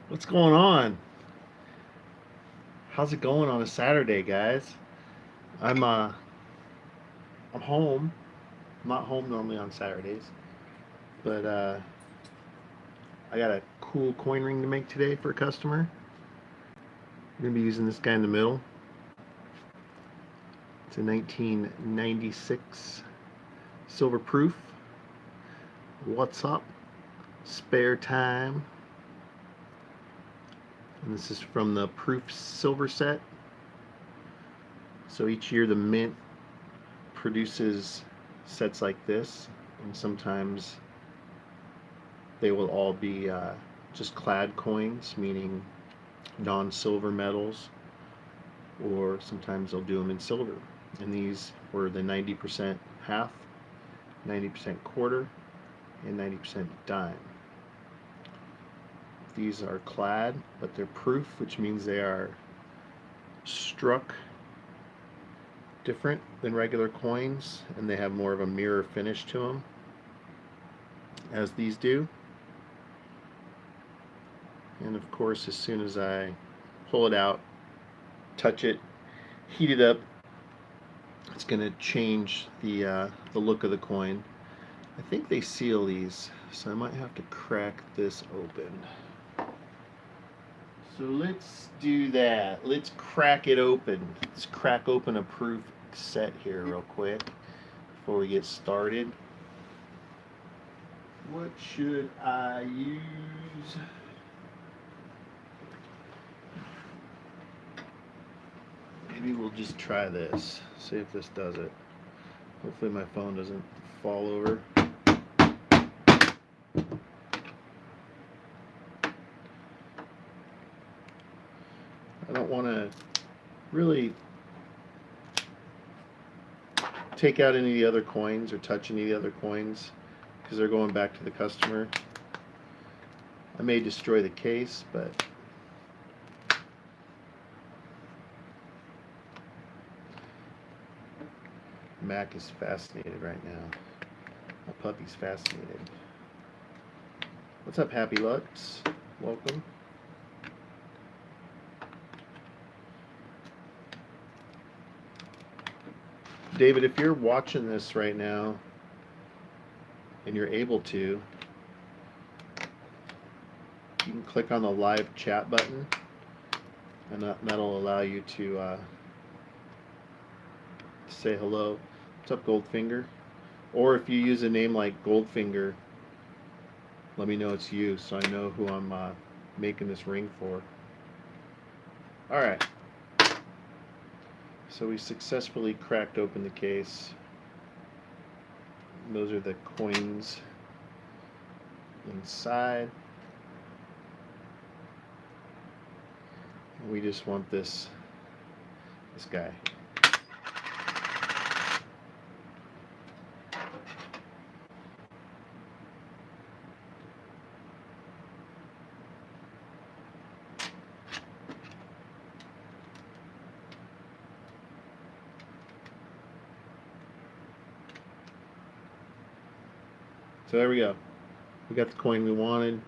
What's going on? How's it going on a Saturday, guys? I'm uh I'm home. I'm not home normally on Saturdays, but I got a cool coin ring to make today for a customer. I'm gonna be using this guy in the middle. It's a 1996 silver proof. What's up? Spare time. And this is from the proof silver set. So each year the mint produces sets like this, and sometimes they will all be just clad coins, meaning non-silver metals, or sometimes they'll do them in silver. And these were the 90% half, 90% quarter, and 90% dime. These are clad, but they're proof, which means they are struck different than regular coins, and they have more of a mirror finish to them, as these do. And of course, as soon as I pull it out, touch it, heat it up, it's going to change the look of the coin. I think they seal these, so I might have to crack this open. So let's do that. Let's crack it open. Let's crack open a proof set here real quick before we get started. What should I use? Maybe we'll just try this. See if this does it. Hopefully my phone doesn't fall over. I don't want to really take out any of the other coins or touch any of the other coins because they're going back to the customer. I may destroy the case, but Mac is fascinated right now. My puppy's fascinated. What's up, Happy Lux? Welcome. David, if you're watching this right now and you're able to, you can click on the live chat button, and that'll allow you to say hello. What's up, Goldfinger? Or if you use a name like Goldfinger, let me know it's you so I know who I'm making this ring for. Alright. So we successfully cracked open the case. Those are the coins inside. We just want this guy. So there we go. We got the coin we wanted.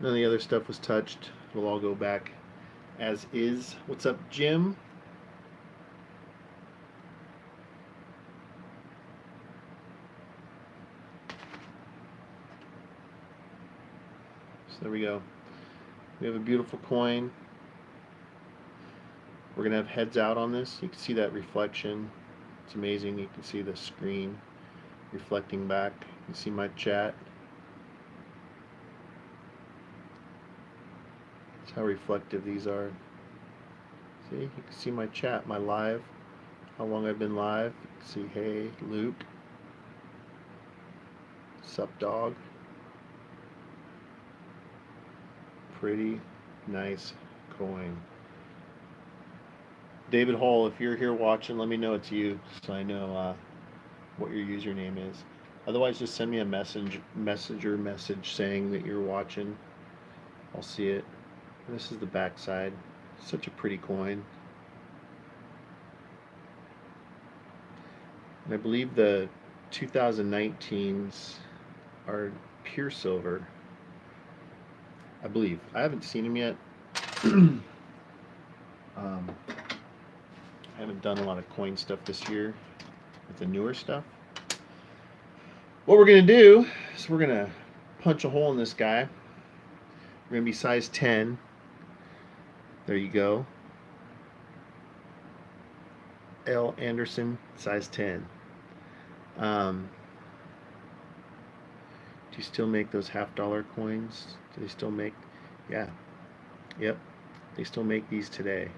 None of the other stuff was touched. It'll all go back as is. What's up, Jim? So there we go. We have a beautiful coin. We're going to have heads out on this. You can see that reflection. It's amazing. You can see the screen reflecting back. You can see my chat. That's how reflective these are. See, you can see my chat, my live, how long I've been live. You can see, hey, Luke. Sup, Dawg. Pretty nice coin. David Hall, if you're here watching, let me know it's you so I know what your username is. Otherwise, just send me a messenger message saying that you're watching. I'll see it. This is the back side. Such a pretty coin. And I believe the 2019s are pure silver. I believe. I haven't seen him yet. I haven't done a lot of coin stuff this year with the newer stuff. What we're going to do is we're going to punch a hole in this guy. We're going to be size 10. There you go. L. Anderson, size 10. Do you still make those $50 coins? Do they still make? Yeah. Yep. They still make these today.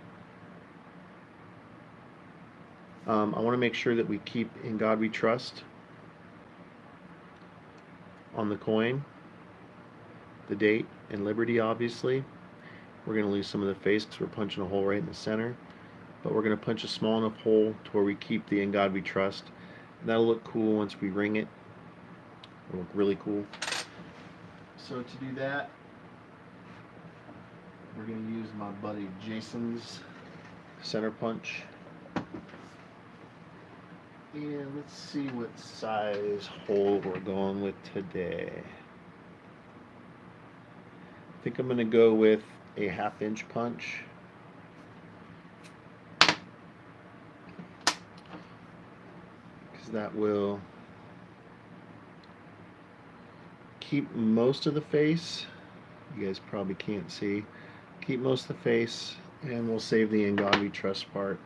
I want to make sure that we keep "In God We Trust" on the coin, the date, and Liberty, obviously. We're going to lose some of the face because we're punching a hole right in the center. But we're going to punch a small enough hole to where we keep the "In God We Trust." And that'll look cool once we ring it. It'll look really cool. So to do that, we're going to use my buddy Jason's center punch. And let's see what size hole we're going with today. I think I'm going to go with a 1/2 inch punch. Because that will keep most of the face. You guys probably can't see. Keep most of the face, and we'll save the "In God We Trust" part.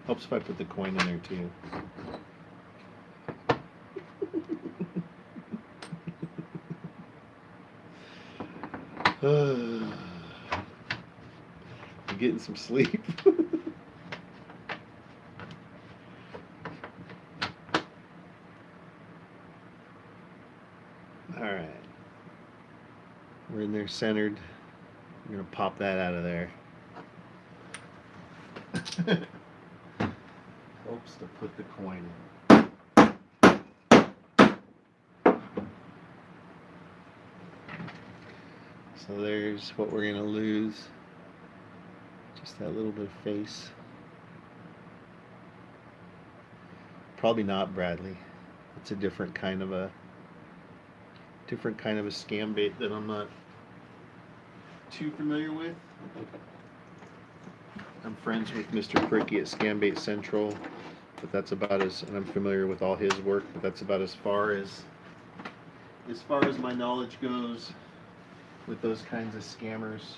Helps if I put the coin in there too. I'm getting some sleep. Alright. We're in there centered. I'm going to pop that out of there. Helps to put the coin in. So there's what we're going to lose. Just that little bit of face. Probably not Bradley. It's a different kind of a scam bait that I'm not too familiar with. I'm friends with Mr. Cricky at Scam Bait Central, but that's about and I'm familiar with all his work, but that's about as far as my knowledge goes with those kinds of scammers.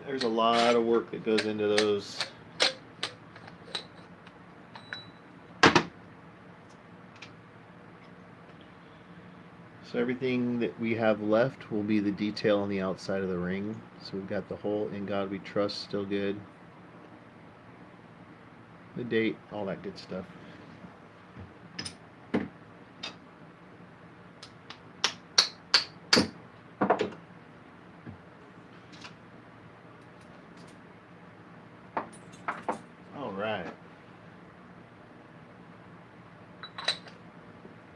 There's a lot of work that goes into those. So everything that we have left will be the detail on the outside of the ring. So we've got the whole "In God We Trust" still good. The date, all that good stuff. All right.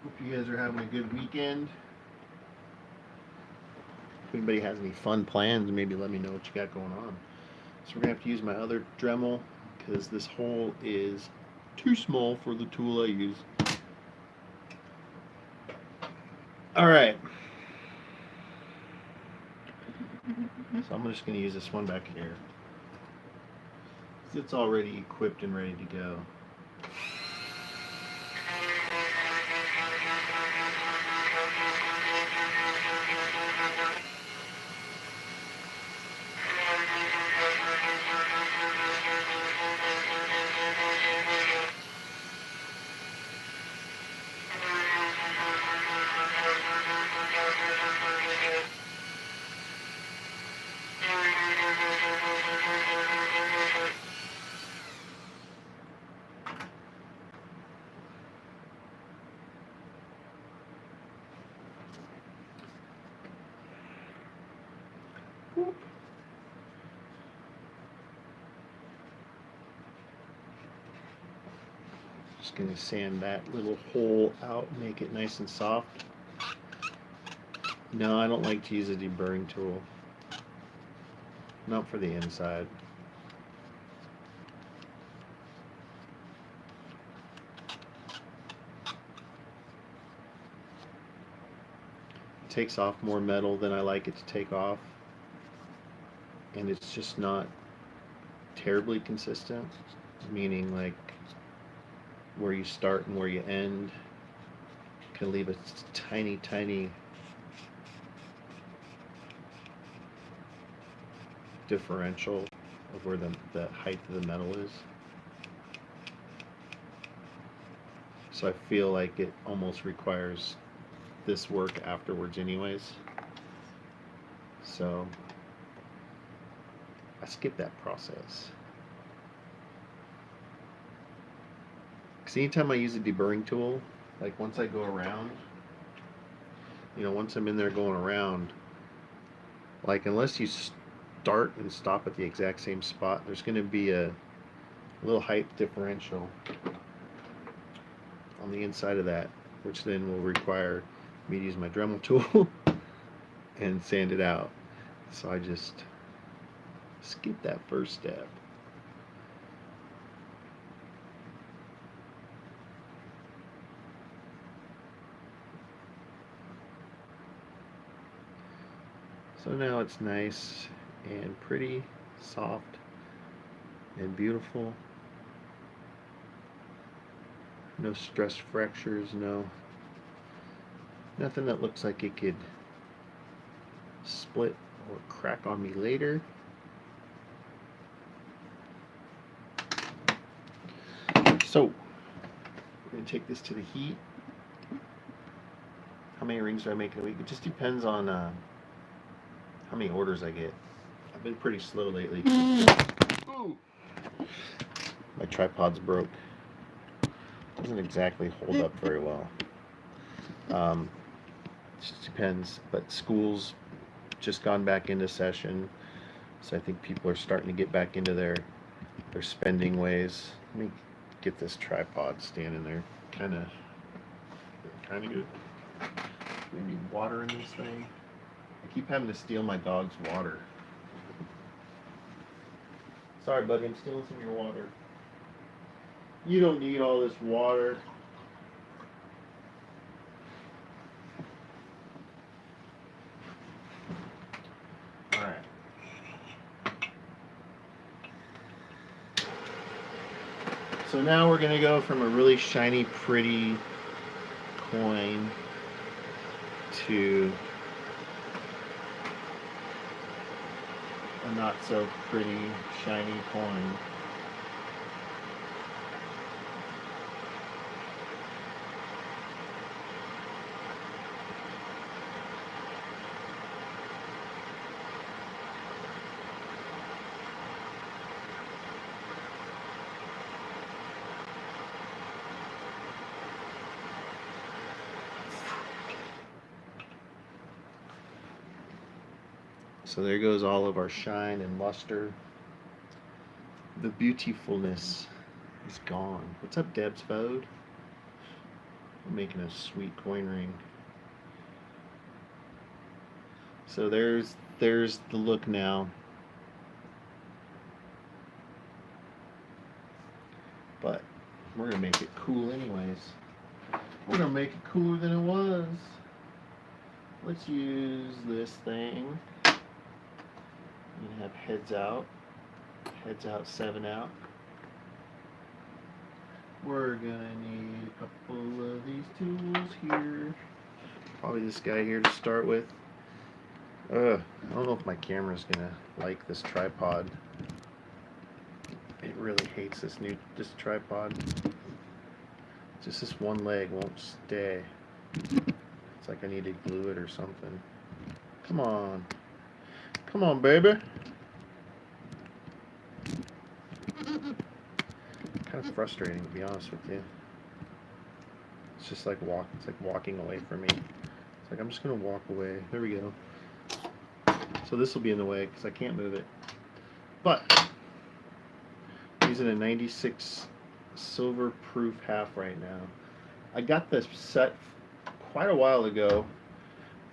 Hope you guys are having a good weekend. If anybody has any fun plans, maybe let me know what you got going on. So we're going to have to use my other Dremel because this hole is too small for the tool I use. Alright. So I'm just going to use this one back here. It's already equipped and ready to go. Just going to sand that little hole out, make it nice and soft. No, I don't like to use a deburring tool. Not for the inside. It takes off more metal than I like it to take off. And it's just not terribly consistent. Meaning like where you start and where you end can leave a tiny, tiny differential of where the height of the metal is. So I feel like it almost requires this work afterwards anyways. So I skip that process. Because anytime I use a deburring tool, like once I go around, once I'm in there going around, like unless you start and stop at the exact same spot, there's going to be a little height differential on the inside of that, which then will require me to use my Dremel tool and sand it out. So I just skip that first step. So now it's nice and pretty, soft and beautiful. No stress fractures, nothing that looks like it could split or crack on me later. So we're going to take this to the heat. How many rings do I make in a week? It just depends on how many orders I get. I've been pretty slow lately. Ooh. My tripod's broke. Doesn't exactly hold up very well. Just depends. But school's just gone back into session, so I think people are starting to get back into their spending ways. Let me get this tripod standing there. Kind of good. Maybe water in this thing. I keep having to steal my dog's water. Sorry, buddy, I'm stealing some of your water. You don't need all this water. Alright. So now we're going to go from a really shiny, pretty coin to a not so pretty, shiny coin. So there goes all of our shine and luster. The beautifulness is gone. What's up, Deb's Bode? I'm making a sweet coin ring. So there's the look now. But we're gonna make it cool anyways. We're gonna make it cooler than it was. Let's use this thing. You can have heads out, 7 out. We're gonna need a couple of these tools here. Probably this guy here to start with. I don't know if my camera's gonna like this tripod. It really hates this tripod. Just this one leg won't stay. It's like I need to glue it or something. Come on. Come on, baby. Kind of frustrating, to be honest with you. It's just like walking away from me. It's like I'm just gonna walk away. There we go. So this will be in the way because I can't move it. But using a 96 silver proof half right now. I got this set quite a while ago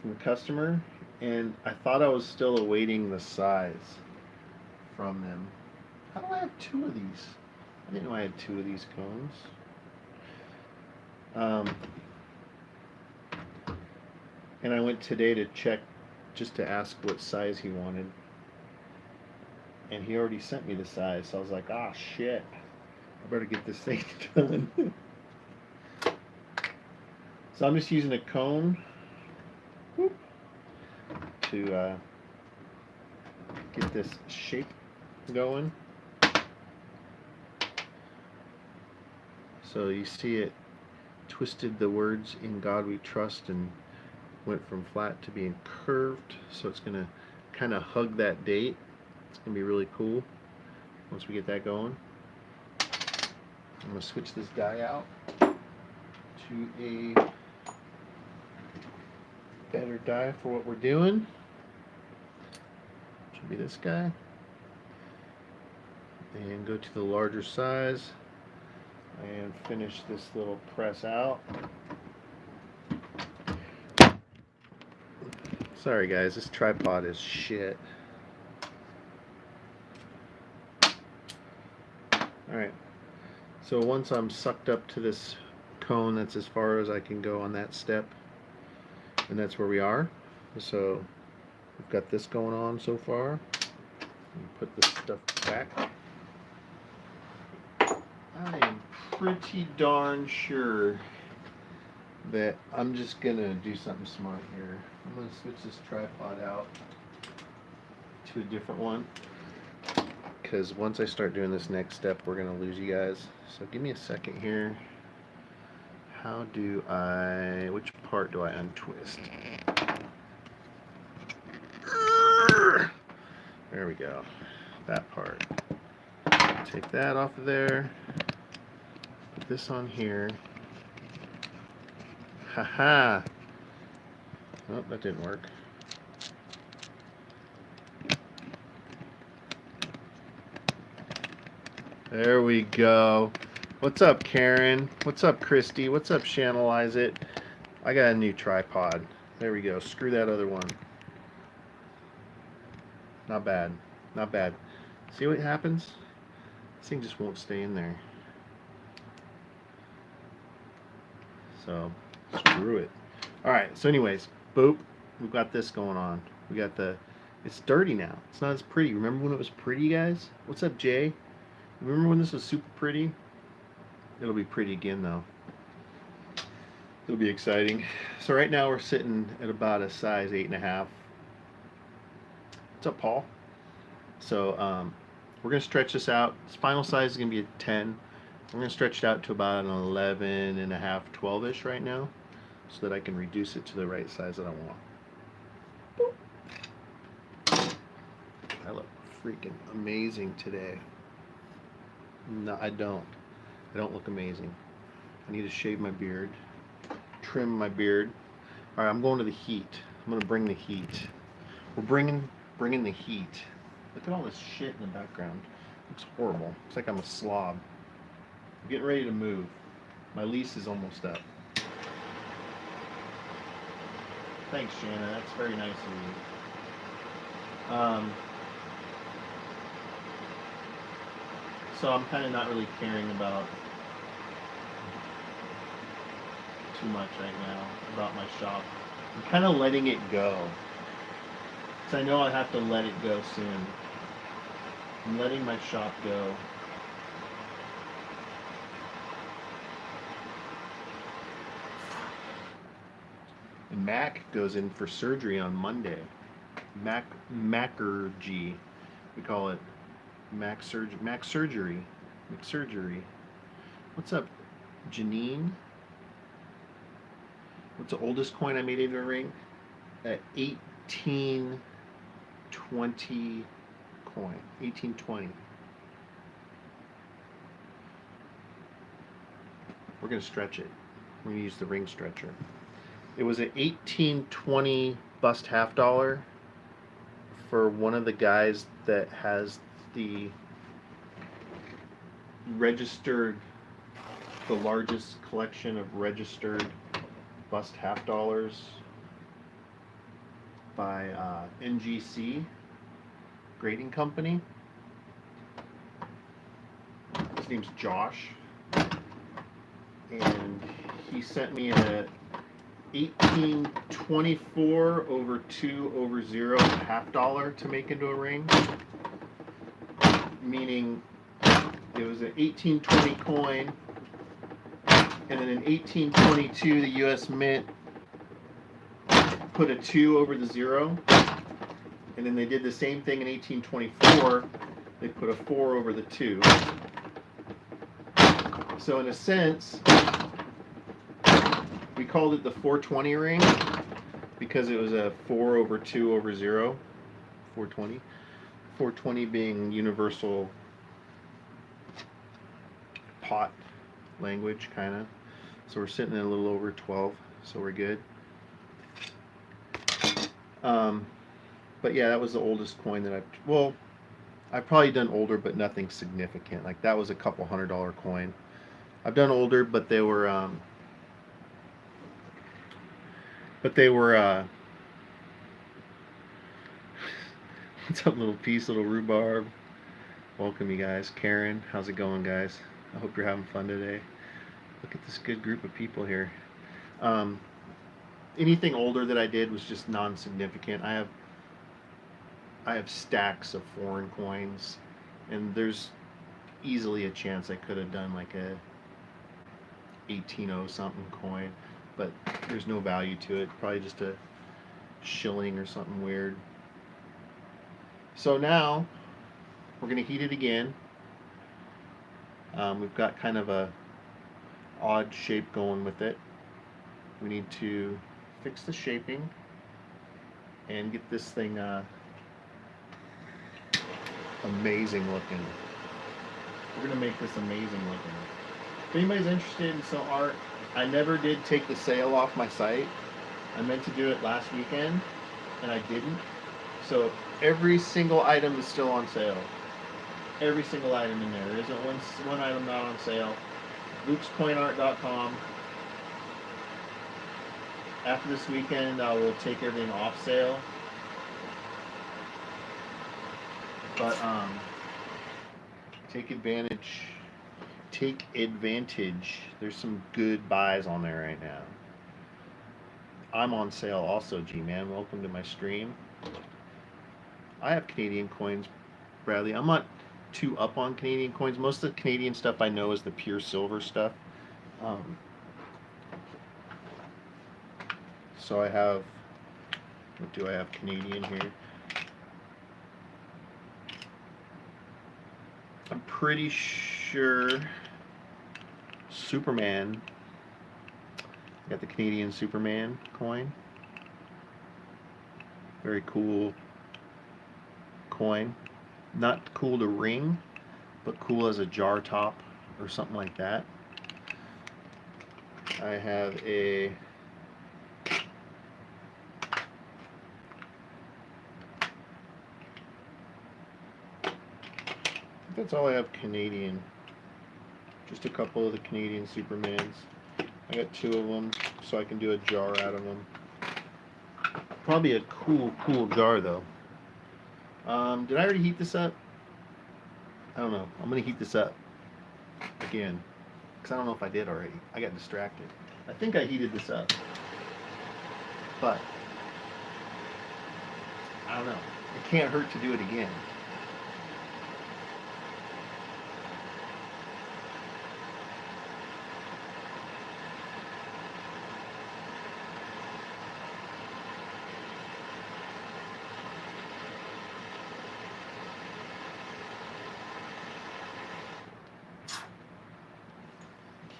from a customer, and I thought I was still awaiting the size from them. How do I have two of these? I didn't know I had two of these cones. And I went today to check just to ask what size he wanted. And he already sent me the size, so I was like, ah, shit. I better get this thing done. So I'm just using a cone to get this shape going. So you see it twisted the words "In God We Trust" and went from flat to being curved. So it's going to kind of hug that date. It's going to be really cool once we get that going. I'm going to switch this guy out to a better die for what we're doing. Should be this guy. And go to the larger size and finish this little press out. Sorry guys, this tripod is shit. Alright, so once I'm sucked up to this cone, that's as far as I can go on that step. And that's where we are. So we've got this going on so far. Put this stuff back. I am pretty darn sure that I'm just gonna do something smart here. I'm gonna switch this tripod out to a different one, because once I start doing this next step, we're gonna lose you guys. So give me a second here. How do I, which part do I untwist? There we go. That part. Take that off of there. Put this on here. Haha. Oh, that didn't work. There we go. What's up, Karen? What's up, Christy? What's up, Channelize It? I got a new tripod. There we go. Screw that other one. Not bad. Not bad. See what happens? This thing just won't stay in there. So, screw it. Alright, so anyways, boop. We've got this going on. We got the... It's dirty now. It's not as pretty. Remember when it was pretty, guys? What's up, Jay? Remember when this was super pretty? It'll be pretty again, though. It'll be exciting. So right now we're sitting at about a size 8.5. What's up, Paul? So we're going to stretch this out. This final size is going to be a 10. We're going to stretch it out to about an 11.5, 12-ish right now, so that I can reduce it to the right size that I want. Boop. I look freaking amazing today. No, I don't. I don't look amazing. I need to shave my beard, trim my beard. All right, I'm going to the heat. I'm going to bring the heat. We're bringing the heat. Look at all this shit in the background. Looks horrible. Looks like I'm a slob. I'm getting ready to move. My lease is almost up. Thanks, Shanna. That's very nice of you. So I'm kind of not really caring about too much right now about my shop. I'm kind of letting it go. Because I know I have to let it go soon. I'm letting my shop go. And Mac goes in for surgery on Monday. Macurgy. We call it Mac surgery. What's up, Janine? What's the oldest coin I made in a ring? 1820 coin. 1820. We're gonna stretch it. We're gonna use the ring stretcher. It was an 1820 bust half dollar for one of the guys that has the registered the largest collection of registered bust half dollars by NGC Grading Company. His name's Josh, and he sent me a 1824 over 2 over 0 half dollar to make into a ring, meaning it was an 1820 coin, and then in 1822 the US Mint put a 2 over the 0, and then they did the same thing in 1824. They put a 4 over the 2. So in a sense, we called it the 420 ring because it was a 4 over 2 over 0, 420. 420 being universal pot language, kind of. So we're sitting at a little over 12, so we're good. But yeah, that was the oldest coin that I've probably done older, but nothing significant. Like that was a couple $100 coin. I've done older, but they were what's up, little piece, little rhubarb? Welcome, you guys. Karen, how's it going, guys? I hope you're having fun today. Look at this good group of people here. Anything older that I did was just non-significant. I have stacks of foreign coins, and there's easily a chance I could have done like a 1800 something coin, but there's no value to it. Probably just a shilling or something weird. So now we're going to heat it again. We've got kind of a odd shape going with it. We need to fix the shaping and get this thing amazing looking. We're going to make this amazing looking. If anybody's interested in some art, I never did take the sale off my site. I meant to do it last weekend, and I didn't. So every single item is still on sale. Every single item in there. There isn't one item not on sale. Luke'sCoinArt.com. After this weekend, I will take everything off sale. But take advantage. Take advantage. There's some good buys on there right now. I'm on sale also, G-Man. Welcome to my stream. I have Canadian coins, Bradley. I'm not too up on Canadian coins. Most of the Canadian stuff I know is the pure silver stuff. So I have, what do I have Canadian here? I'm pretty sure Superman. Got the Canadian Superman coin. Very cool coin. Not cool to ring, but cool as a jar top or something like that. I have a that's all I have Canadian. Just a couple of the Canadian Supermans. I got 2 of them, so I can do a jar out of them. Probably a cool jar though. Did I already heat this up? I don't know. I'm gonna heat this up again, because I don't know if I did already. I got distracted. I think I heated this up, but I don't know. It can't hurt to do it again.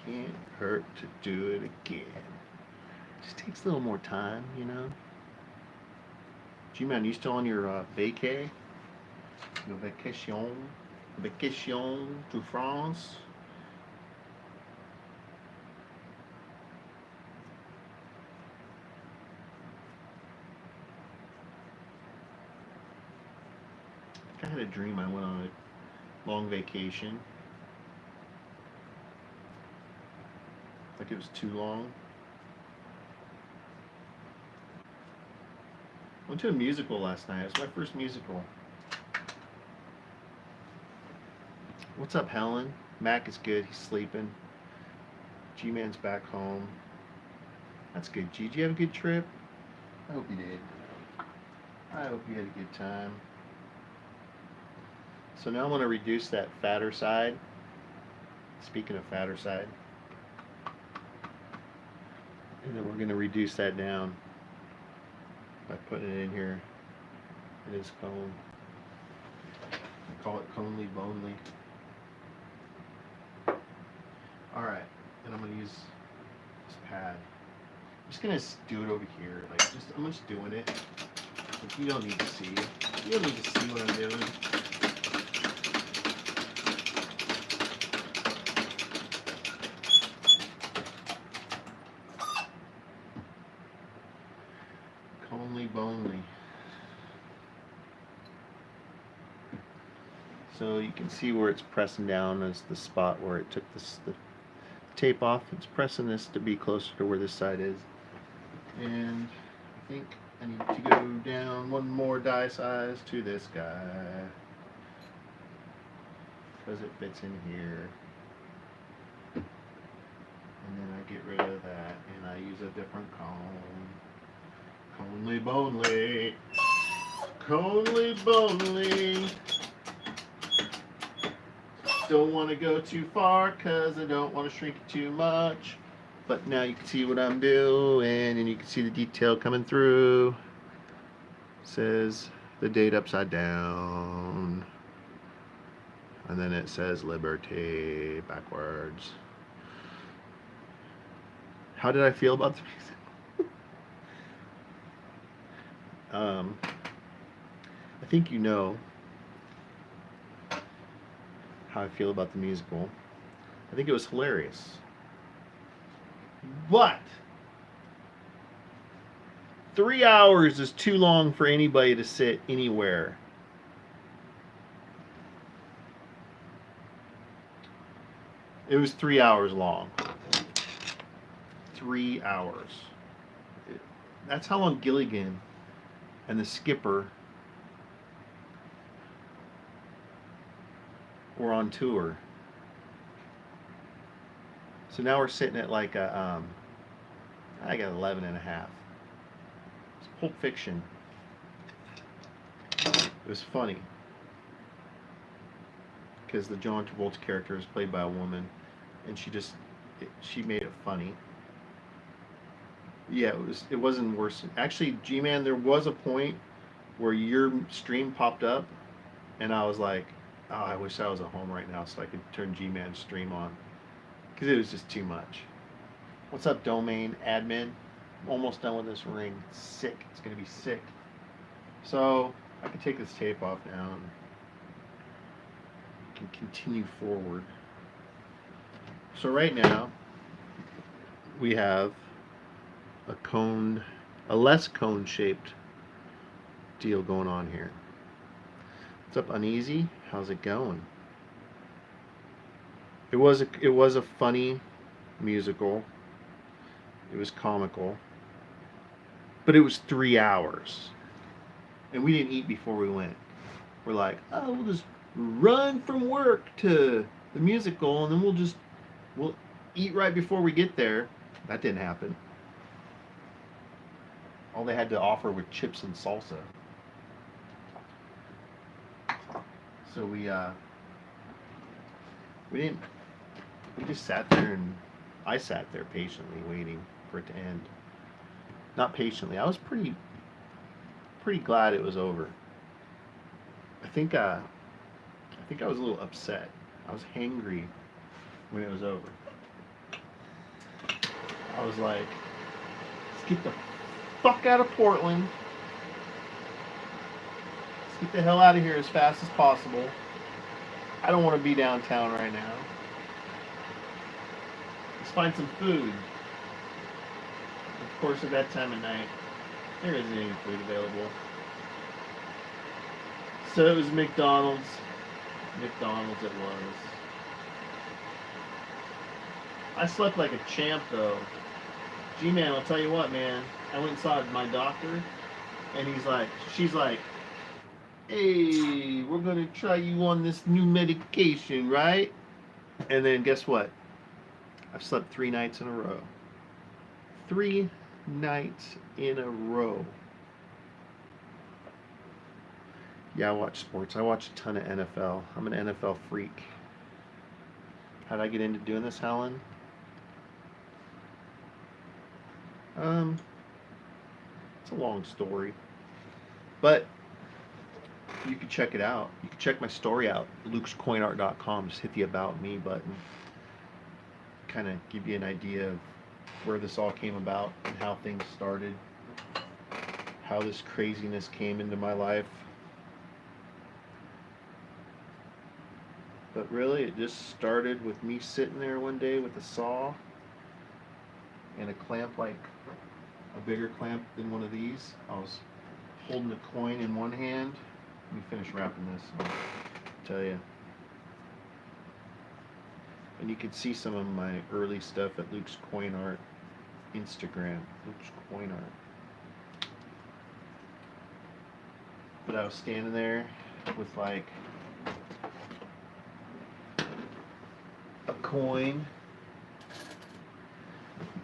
Can't hurt to do it again. Just takes a little more time, you know. G-Man, you still on your vacay? Your vacation to France? I had a dream I went on a long vacation. Like it was too long. I went to a musical last night. It was my first musical. What's up, Helen? Mac is good. He's sleeping. G-Man's back home. That's good. G, did you have a good trip? I hope you did. I hope you had a good time. So now I'm going to reduce that fatter side. Speaking of fatter side. And then we're going to reduce that down by putting it in here. It is cone. I call it conely bonely. Alright, and I'm going to use this pad. I'm just going to do it over here. I'm just doing it. Like, you don't need to see. You don't need to see what I'm doing. Conely bonely. So you can see where it's pressing down is the spot where it took the tape off. It's pressing this to be closer to where this side is. And I think I need to go down one more die size to this guy because it fits in here. And then I get rid of that and I use a different cone. Conely bonely. Conely bonely. Don't want to go too far because I don't want to shrink it too much. But now you can see what I'm doing and you can see the detail coming through. It says the date upside down. And then it says Liberty backwards. How did I feel about the music? I think you know how I feel about the musical. I think it was hilarious. But 3 hours is too long for anybody to sit anywhere. It was 3 hours long. 3 hours. That's how long Gilligan and the skipper were on tour. So now we're sitting at like a, I got 11 and a half. It's Pulp Fiction. It was funny. Because the John Travolta character is played by a woman. And she made it funny. Yeah, it wasn't worse. Actually, G-Man, there was a point where your stream popped up. And I was like, oh, I wish I was at home right now so I could turn G-Man's stream on. Because it was just too much. What's up, domain admin? I'm almost done with this ring. It's sick. It's going to be sick. So I can take this tape off now and can continue forward. So right now we have a less cone-shaped deal going on here. What's up, Uneasy? How's it going? It was a funny musical. It was comical. But it was 3 hours. And we didn't eat before we went. We're like, oh, we'll just run from work to the musical and then we'll eat right before we get there. That didn't happen. All they had to offer were chips and salsa. So we just sat there, and I sat there patiently waiting for it to end. Not patiently. I was pretty glad it was over. I think I was a little upset. I was hangry when it was over. I was like, let's get the fuck out of Portland. Let's get the hell out of here as fast as possible. I don't want to be downtown right now. Let's find some food. Of course, at that time of night, there isn't any food available. So it was McDonald's. McDonald's it was. I slept like a champ though. G-Man, I'll tell you what, man. I went and saw my doctor, and she's like, hey, we're gonna try you on this new medication, right? And then guess what? I've slept 3 nights in a row. 3 nights in a row. Yeah, I watch sports. I watch a ton of NFL. I'm an NFL freak. How did I get into doing this, Helen? It's a long story, but you can check it out. You can check my story out, lukescoinart.com. Just hit the About Me button. Kind of give you an idea of where this all came about and how things started, how this craziness came into my life. But really, it just started with me sitting there one day with a saw and a clamp, like a bigger clamp than one of these. I was holding a coin in one hand. Let me finish wrapping this, I'll tell you. And you can see some of my early stuff at Luke's Coin Art Instagram. Luke's Coin Art. But I was standing there with like a coin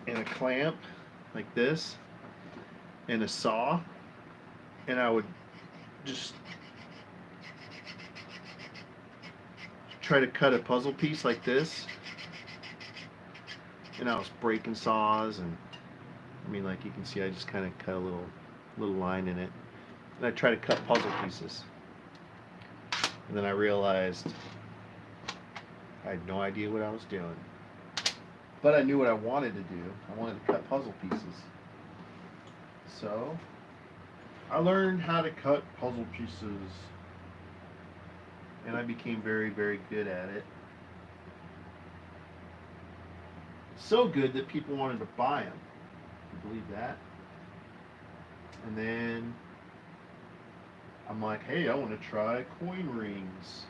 and a clamp like this and a saw, and I would just try to cut a puzzle piece like this, and I was breaking saws, and I mean, like you can see, I just kind of cut a little line in it, and I try to cut puzzle pieces, and then I realized I had no idea what I was doing, but I knew what I wanted to do. I wanted to cut puzzle pieces, so I learned how to cut puzzle pieces, and I became very, very good at it. So good that people wanted to buy them. You believe that? And then I'm like, hey, I want to try coin rings.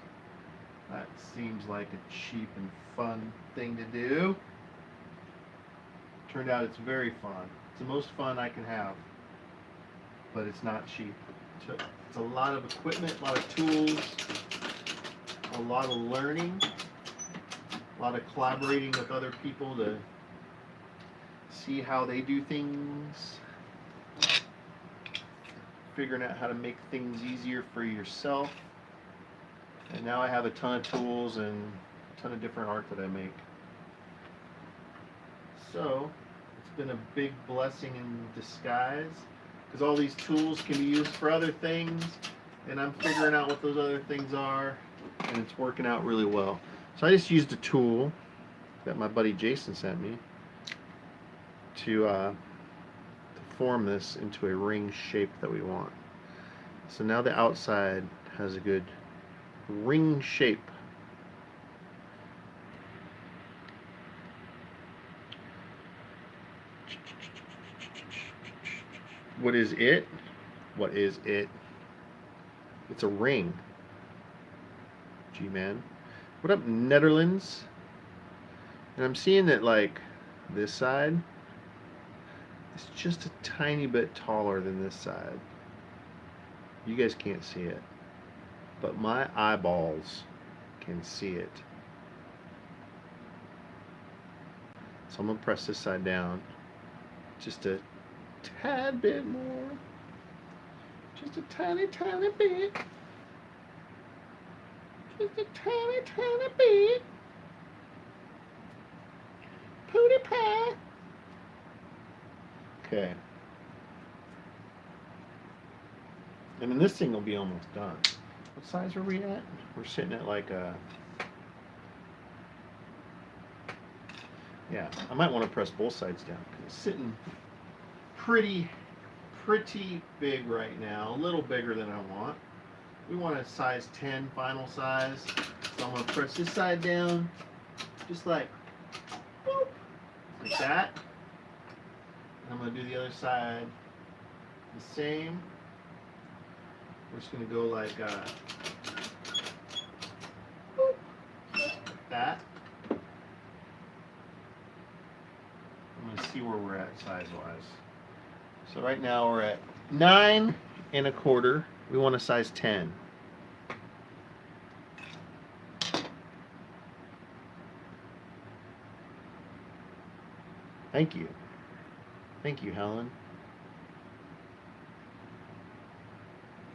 That seems like a cheap and fun thing to do. Turned out it's very fun. It's the most fun I can have, but it's not cheap. It's a lot of equipment, a lot of tools, a lot of learning, a lot of collaborating with other people to see how they do things, figuring out how to make things easier for yourself. And now I have a ton of tools and a ton of different art that I make. So it's been a big blessing in disguise, because all these tools can be used for other things, and I'm figuring out what those other things are, and it's working out really well. So I just used a tool that my buddy Jason sent me to form this into a ring shape that we want. So now the outside has a good ring shape. What is it? What is it? It's a ring. G-Man. What up, Netherlands? And I'm seeing that, like, this side is just a tiny bit taller than this side. You guys can't see it, but my eyeballs can see it. So I'm going to press this side down just a tad bit more. Just a tiny, tiny bit. Just a tiny, tiny bit. Pootie pie. Okay. And then this thing will be almost done. What size are we at? We're sitting at like a... Yeah, I might want to press both sides down, because it's sitting pretty big right now. A little bigger than I want. We want a size 10 final size. So I'm going to press this side down, just like, boop, like that. And I'm going to do the other side the same. We're just going to go like boop, like that. where we're at size-wise. So right now we're at 9 1/4. We want a size 10. Thank you. Thank you, Helen.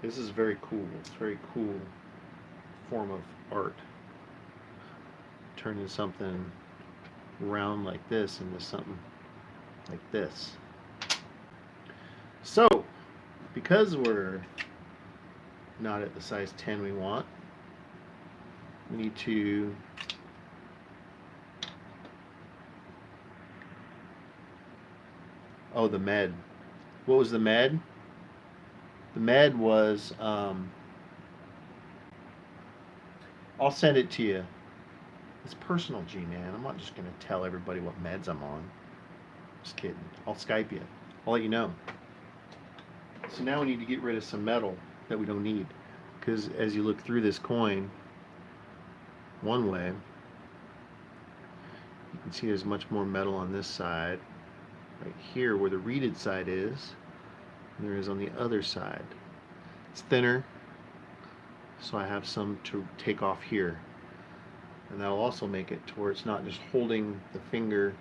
This is very cool. It's a very cool form of art. Turning something round like this into something like this. So, because we're not at the size 10 we want, we need to the med. What was the med? The med was, I'll send it to you. It's personal, G-Man. I'm not just going to tell everybody what meds I'm on. Just kidding. I'll Skype you. I'll let you know. So now we need to get rid of some metal that we don't need. Because as you look through this coin, one way, you can see there's much more metal on this side. Right here where the reeded side is, than there is on the other side. It's thinner, so I have some to take off here. And that'll also make it to where it's not just holding the finger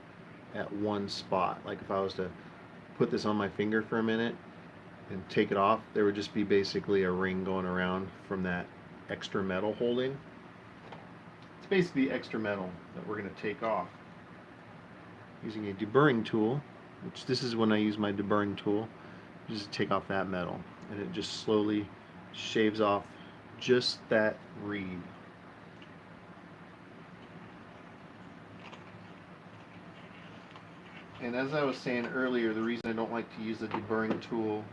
at one spot. Like if I was to put this on my finger for a minute and take it off, there would just be basically a ring going around from that extra metal holding. It's basically extra metal that we're going to take off using a deburring tool, which this is when I use my deburring tool. Just take off that metal, and it just slowly shaves off just that reed. And as I was saying earlier, the reason I don't like to use the deburring tool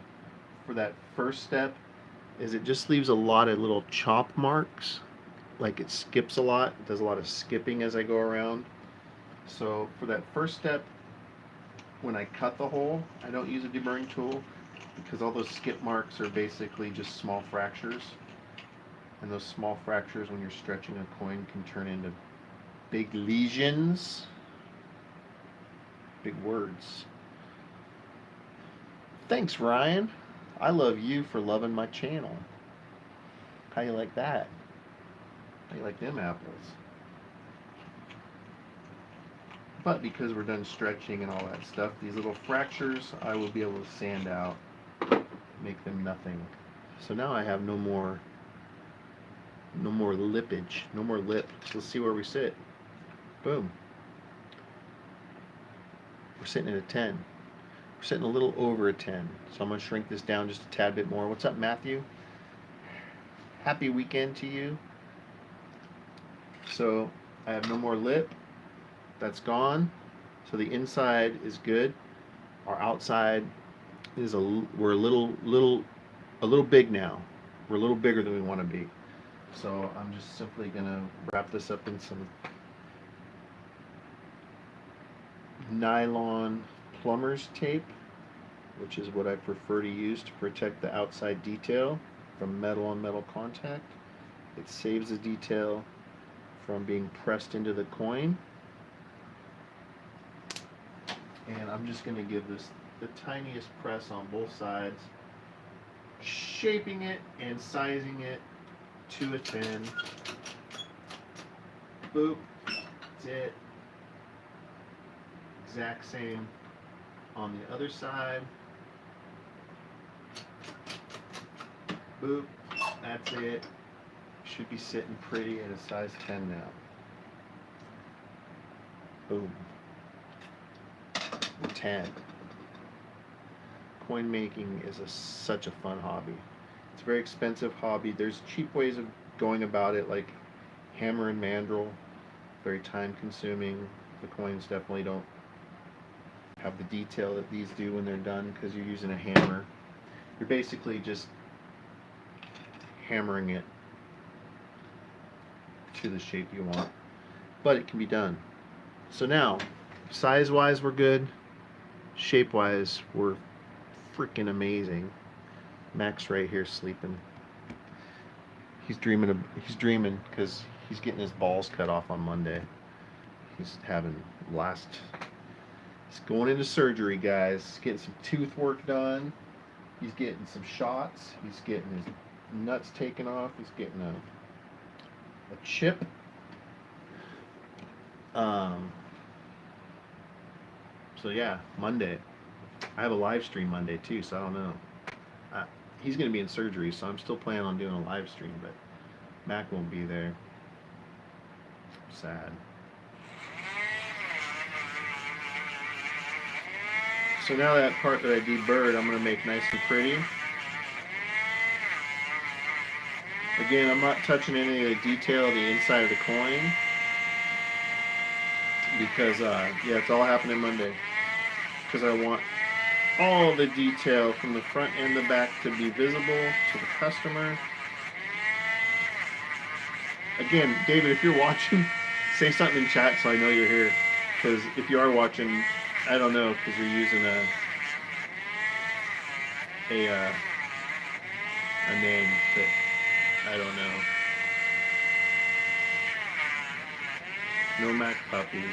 for that first step is it just leaves a lot of little chop marks. Like it skips a lot. It does a lot of skipping as I go around. So for that first step, when I cut the hole, I don't use a deburring tool because all those skip marks are basically just small fractures. And those small fractures, when you're stretching a coin, can turn into big lesions. Big words. Thanks, Ryan. I love you for loving my channel. How you like that? How you like them apples? But because we're done stretching and all that stuff, these little fractures I will be able to sand out, make them nothing. So now I have no more lippage, no more lip. So let's see where we sit. Boom. We're sitting at a 10. We're sitting a little over a 10. So I'm going to shrink this down just a tad bit more. What's up, Matthew? Happy weekend to you. So I have no more lip. That's gone. So the inside is good. Our outside is we're a little big now. We're a little bigger than we want to be. So I'm just simply going to wrap this up in some nylon plumber's tape, which is what I prefer to use to protect the outside detail from metal on metal contact. It saves the detail from being pressed into the coin. And I'm just going to give this the tiniest press on both sides, shaping it and sizing it to a 10. Boop. That's it. Exact same on the other side. Boop. That's it. Should be sitting pretty at a size 10 now. Boom. 10. Coin making is such a fun hobby. It's a very expensive hobby. There's cheap ways of going about it, like hammer and mandrel. Very time consuming. The coins definitely don't have the detail that these do when they're done because you're using a hammer. You're basically just hammering it to the shape you want, but it can be done. So now, size wise we're good, shape wise we're freaking amazing. Max right here sleeping. He's dreaming because he's getting his balls cut off on Monday. He's having last He's going into surgery, guys. He's getting some tooth work done. He's getting some shots. He's getting his nuts taken off. He's getting a chip. So yeah, Monday. I have a live stream Monday too, so I don't know. He's going to be in surgery, so I'm still planning on doing a live stream, but Mac won't be there. Sad. So now that part that I deburred, I'm going to make nice and pretty. Again, I'm not touching any of the detail of the inside of the coin because, yeah, it's all happening Monday. Because I want all the detail from the front and the back to be visible to the customer. Again, David, if you're watching, say something in chat so I know you're here. Because if you are watching, I don't know, because you're using a name that I don't know. No Mac puppies.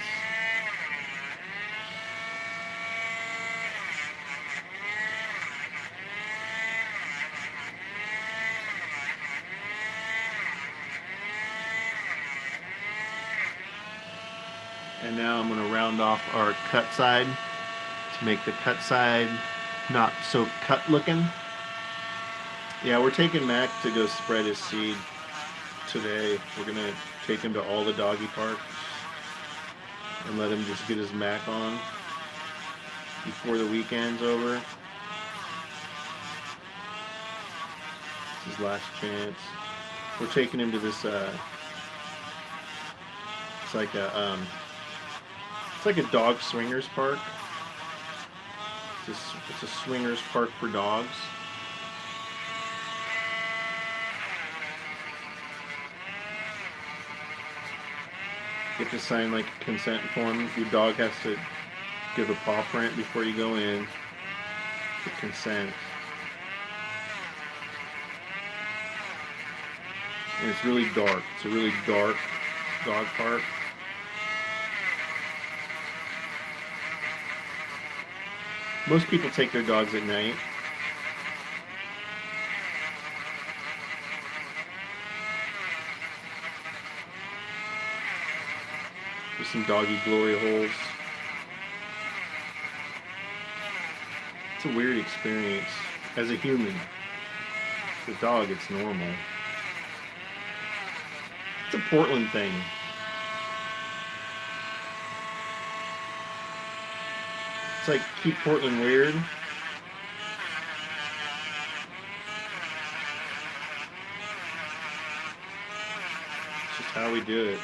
And now I'm going to round off our cut side to make the cut side not so cut looking. Yeah, we're taking Mac to go spread his seed today. We're going to take him to all the doggy parks and let him just get his Mac on before the weekend's over. It's his last chance. We're taking him to this, it's like a dog swingers park. It's a swingers park for dogs. You have to sign like a consent form. Your dog has to give a paw print before you go in to consent. And it's really dark. It's a really dark dog park. Most people take their dogs at night. There's some doggy glory holes. It's a weird experience. As a human, as a dog, it's normal. It's a Portland thing. It's like keep Portland weird. It's just how we do it.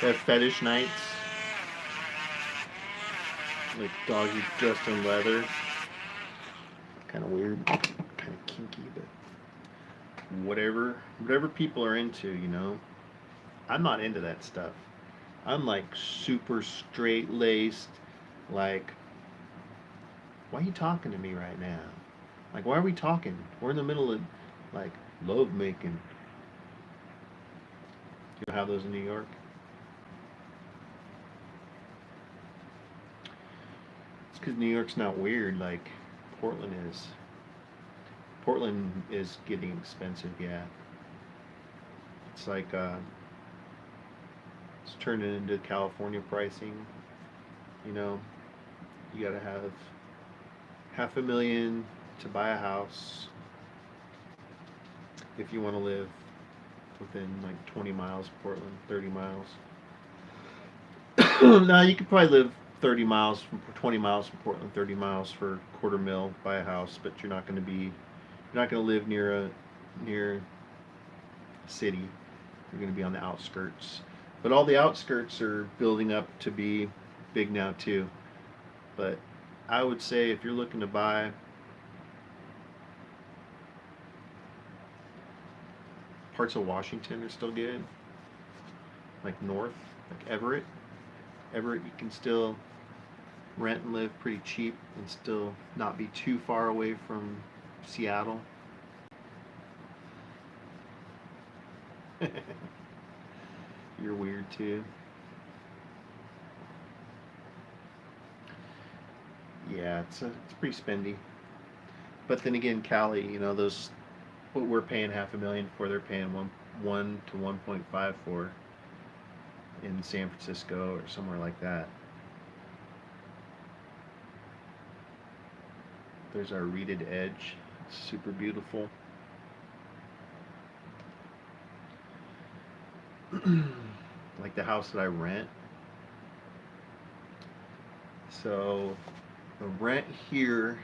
They have fetish nights. Like doggy dressed in leather. Kind of weird. Kind of kinky, but whatever people are into, you know. I'm not into that stuff. I'm like super straight-laced, like, why are you talking to me right now? Like, why are we talking? We're in the middle of, like, love making. You don't have those in New York? It's because New York's not weird like Portland is. Portland is getting expensive, yeah. It's like, it's turning into California pricing. You know, you gotta have $500,000 to buy a house if you want to live within like 20 miles of Portland, 30 miles. Now you could probably live 30 miles from 20 miles from Portland, 30 miles for $250,000, buy a house, but you're not going to live near a city. You're going to be on the outskirts. But all the outskirts are building up to be big now too. But I would say if you're looking to buy parts of Washington are still good. Like north, like Everett. Everett you can still rent and live pretty cheap and still not be too far away from Seattle. You're weird too. Yeah, it's pretty spendy. But then again, Cali, you know, those what we're paying $500,000 for, they're paying one to 1.5 for in San Francisco or somewhere like that. There's our reeded edge. It's super beautiful. Like the house that I rent. So the rent here,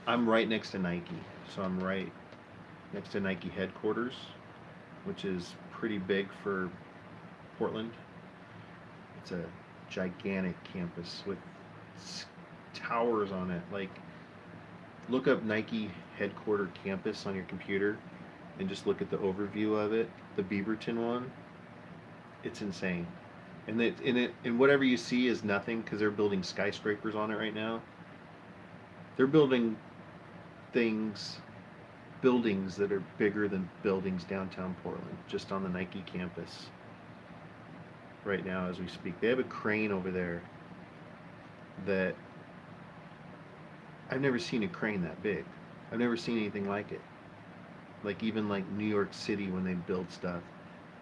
I'm right next to Nike. So I'm right next to Nike headquarters, which is pretty big for Portland. It's a gigantic campus with towers on it. Like, look up Nike headquarter campus on your computer and just look at the overview of it. The Beaverton one, it's insane. And whatever you see is nothing because they're building skyscrapers on it right now. They're building things, buildings that are bigger than buildings downtown Portland, just on the Nike campus right now as we speak. They have a crane over there that I've never seen a crane that big. I've never seen anything like it. Like even like New York City when they build stuff,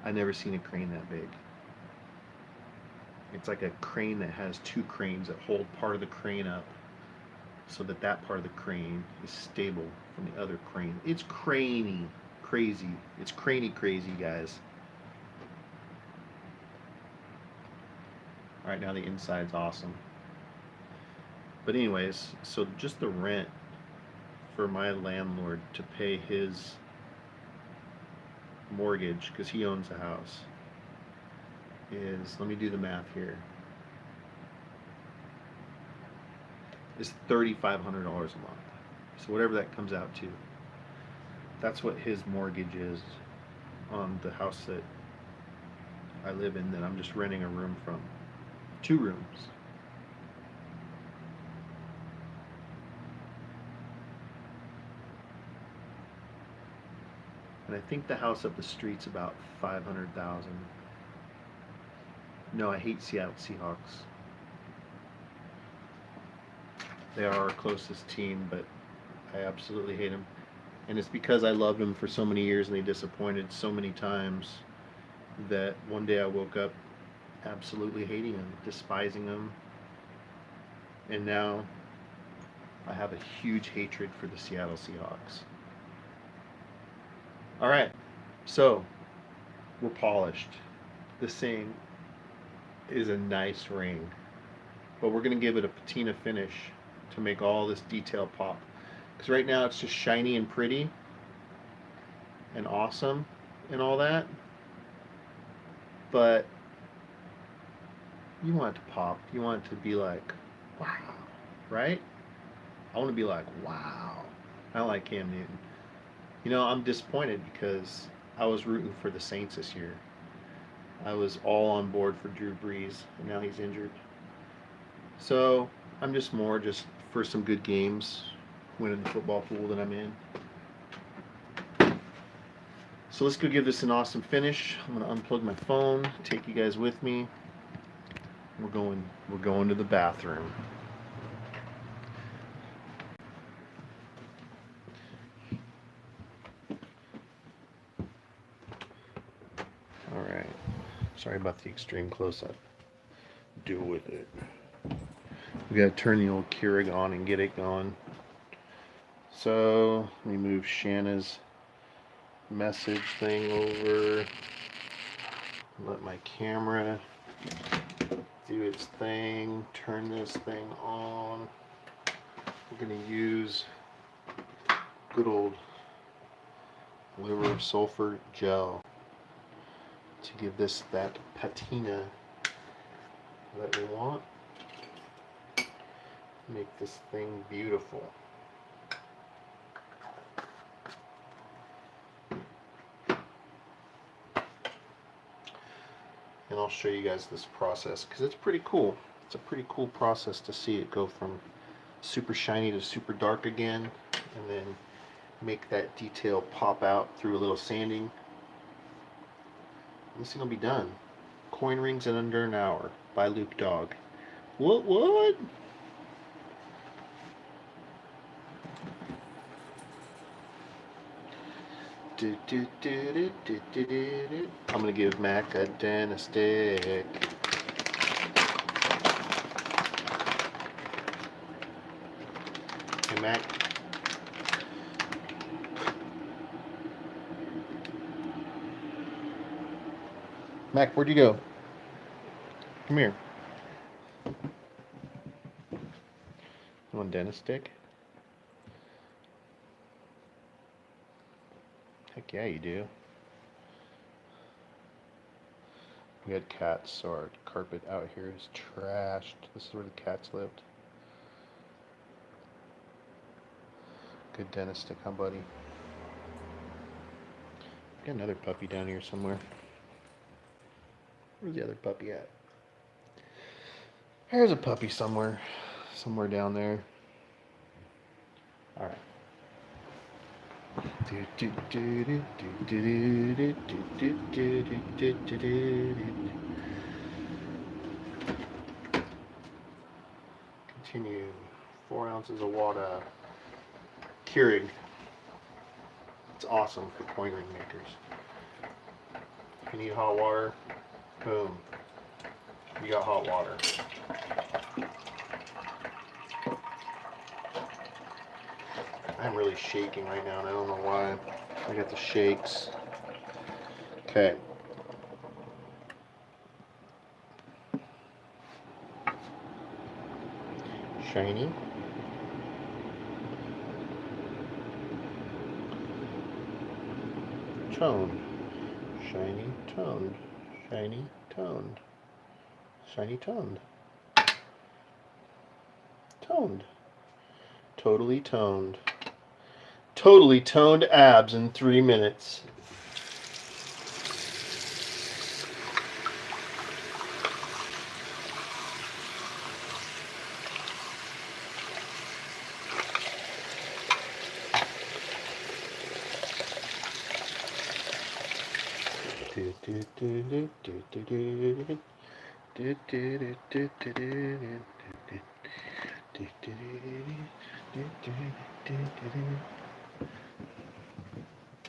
I've never seen a crane that big. It's like a crane that has two cranes that hold part of the crane up so that that part of the crane is stable from the other crane. It's crazy. It's crazy, guys. All right, now the inside's awesome. But anyways, so just the rent for my landlord to pay his mortgage because he owns the house is, let me do the math here, is $3,500 a month. So whatever that comes out to, that's what his mortgage is on the house that I live in that I'm just renting a room from. 2 rooms. And I think the house up the street's about 500,000. No, I hate Seattle Seahawks. They are our closest team, but I absolutely hate them. And it's because I loved them for so many years and they disappointed so many times that one day I woke up absolutely hating them, despising them. And now I have a huge hatred for the Seattle Seahawks. All right, so we're polished. This thing is a nice ring, but we're going to give it a patina finish to make all this detail pop. Because right now it's just shiny and pretty and awesome and all that, but you want it to pop. You want it to be like, wow, right? I want to be like, wow. I don't like Cam Newton. You know, I'm disappointed because I was rooting for the Saints this year. I was all on board for Drew Brees, and now he's injured. So I'm just more just for some good games, winning the football pool that I'm in. So let's go give this an awesome finish. I'm gonna unplug my phone, take you guys with me. We're going to the bathroom. All right. Sorry about the extreme close-up. Deal with it. We gotta turn the old Keurig on and get it going. So let me move Shanna's message thing over. Let my camera do its thing. Turn this thing on. We're gonna use good old liver sulfur gel to give this that patina that we want. Make this thing beautiful. And I'll show you guys this process because it's pretty cool. It's a pretty cool process to see it go from super shiny to super dark again, and then make that detail pop out through a little sanding. This thing will be done. Coin rings in under an hour by Dawg. What? I'm gonna give Mac a dentist stick. Hey Mac. Mac, where'd you go? Come here. You want a dentist stick? Heck yeah, you do. We had cats, so our carpet out here is trashed. This is where the cats lived. Good dentist stick, huh, buddy? Got another puppy down here somewhere. Where's the other puppy at? There's a puppy somewhere down there. All right. Continue. 4 ounces of water. Keurig. It's awesome for coin ring makers. If you need hot water, boom. You got hot water. I'm really shaking right now and I don't know why. I got the shakes. Okay. Shiny. Toned. Shiny, toned. Shiny, toned. Shiny, toned. Toned. Totally toned. Totally toned abs in 3 minutes.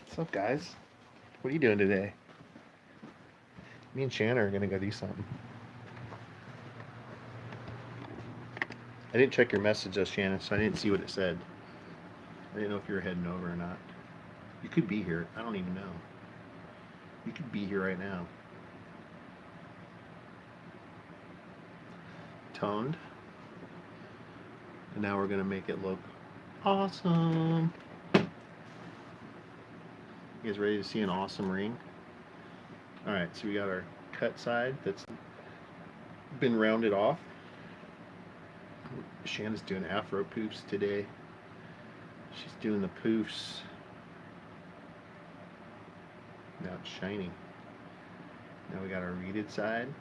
What's up, guys? What are you doing today? Me and Shannon are gonna go do something. I didn't check your message though, Shannon, so I didn't see what it said. I didn't know if you were heading over or not. You could be here. I don't even know. You could be here right now. Toned. And now we're gonna make it look awesome. You guys ready to see an awesome ring? Alright, so we got our cut side that's been rounded off. Shannon's doing afro poofs today. She's doing the poofs. Now it's shiny. Now we got our reeded side.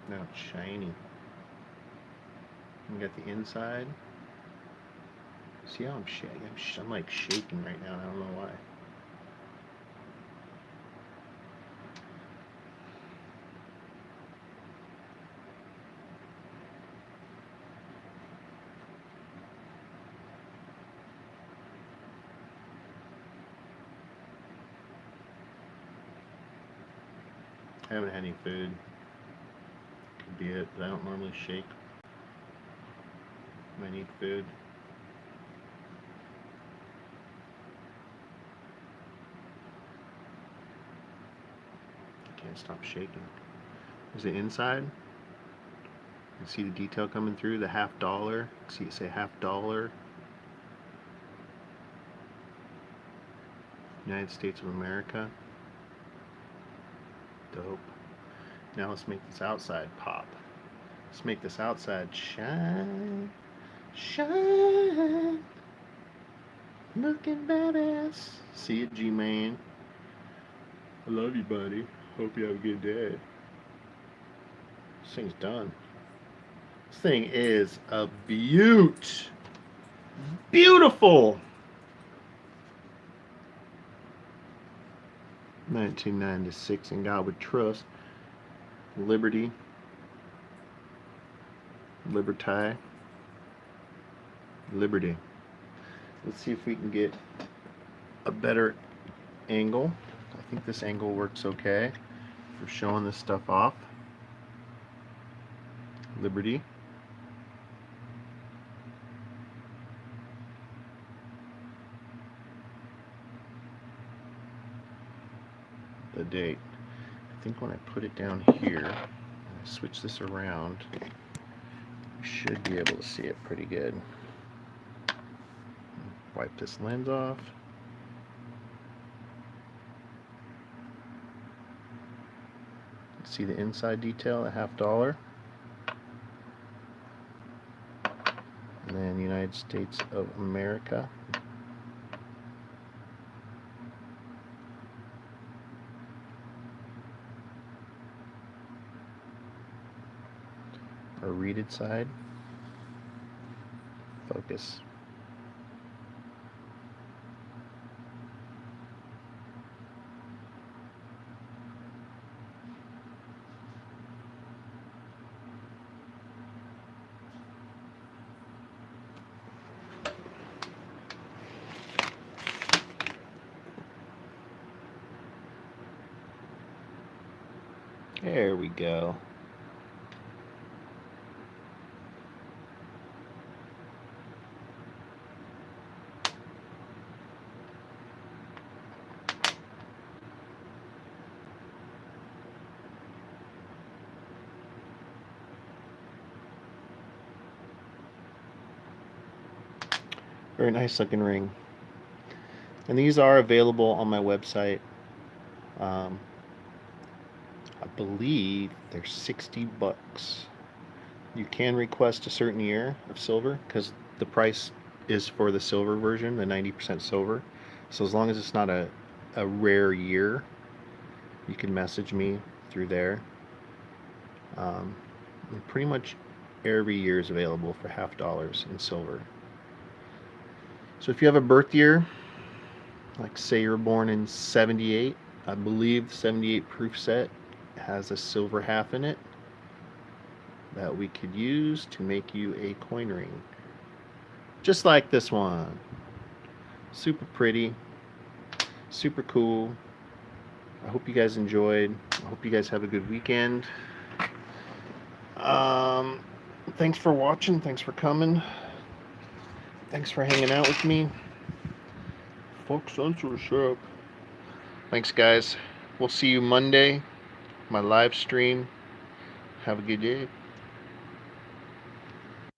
Now it's shiny. We got the inside. See how I'm shaking? I'm like shaking right now. I don't know why. I haven't had any food. Could be it, but I don't normally shake. I need food. Can't stop shaking. There's the inside. You see the detail coming through, the $50. See it say $50. United States of America. Dope. Now let's make this outside pop. Let's make this outside shine. Shine. Looking badass. See it, G-Man. I love you, buddy. Hope you have a good day. This thing's done. This thing is a beaut. Beautiful. 1996, In God We Trust. Liberty. Liberty. Liberty. Let's see if we can get a better angle. I think this angle works okay for showing this stuff off. Liberty. The date. I think when I put it down here, and I switch this around, you should be able to see it pretty good. Wipe this lens off. See the inside detail at $50. And then United States of America. Our reeded side. Focus. There we go. Very nice looking ring. And these are available on my website. I believe they're $60. You can request a certain year of silver because the price is for the silver version, the 90% silver. So as long as it's not a rare year, you can message me through there. And pretty much every year is available for $50 in silver. So if you have a birth year, like say you're born in 78, I believe the 78 proof set has a silver half in it that we could use to make you a coin ring. Just like this one. Super pretty, super cool. I hope you guys enjoyed. I hope you guys have a good weekend. Thanks for watching. Thanks for coming. Thanks for hanging out with me. Fuck censorship. Thanks, guys. We'll see you Monday, my live stream. Have a good day.